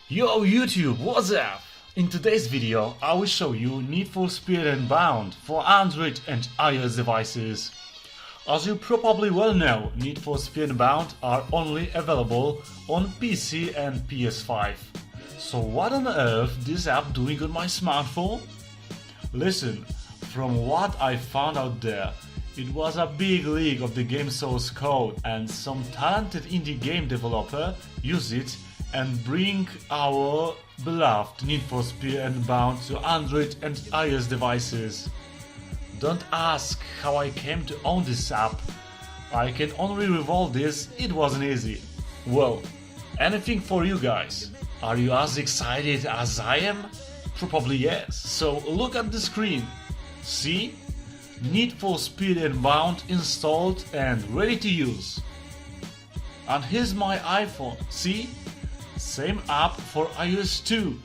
Yo YouTube, what's up? In today's video I will show you Need for Speed Unbound for Android and iOS devices. As you probably well know, Need for Speed Unbound are only available on PC and PS5. So what on earth this app doing on my smartphone? Listen, from what I found out there, it was a big leak of the game source code and some talented indie game developer used it and bring our beloved Need for Speed Unbound to Android and iOS devices. Don't ask how I came to own this app. I can only reveal this, it wasn't easy. Well, anything for you guys. Are you as excited as I am? Probably yes. So look at the screen. See? Need for Speed Unbound installed and ready to use. And here's my iPhone. See? Same app for iOS too.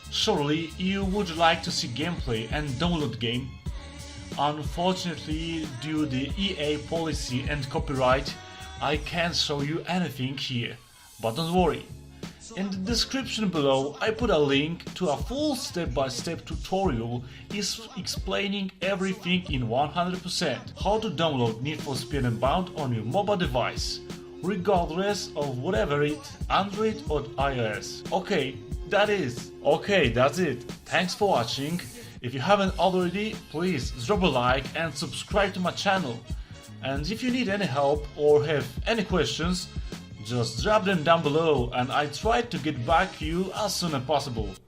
Surely you would like to see gameplay and download game. Unfortunately, due to the EA policy and copyright, I can't show you anything here. But don't worry. In the description below I put a link to a full step-by-step tutorial explaining everything in 100% how to download Need for Speed Unbound on your mobile device, regardless of whatever it, Android or iOS. Okay, that's it. Thanks for watching. If you haven't already, please drop a like and subscribe to my channel. And if you need any help or have any questions, just drop them down below and I try to get back to you as soon as possible.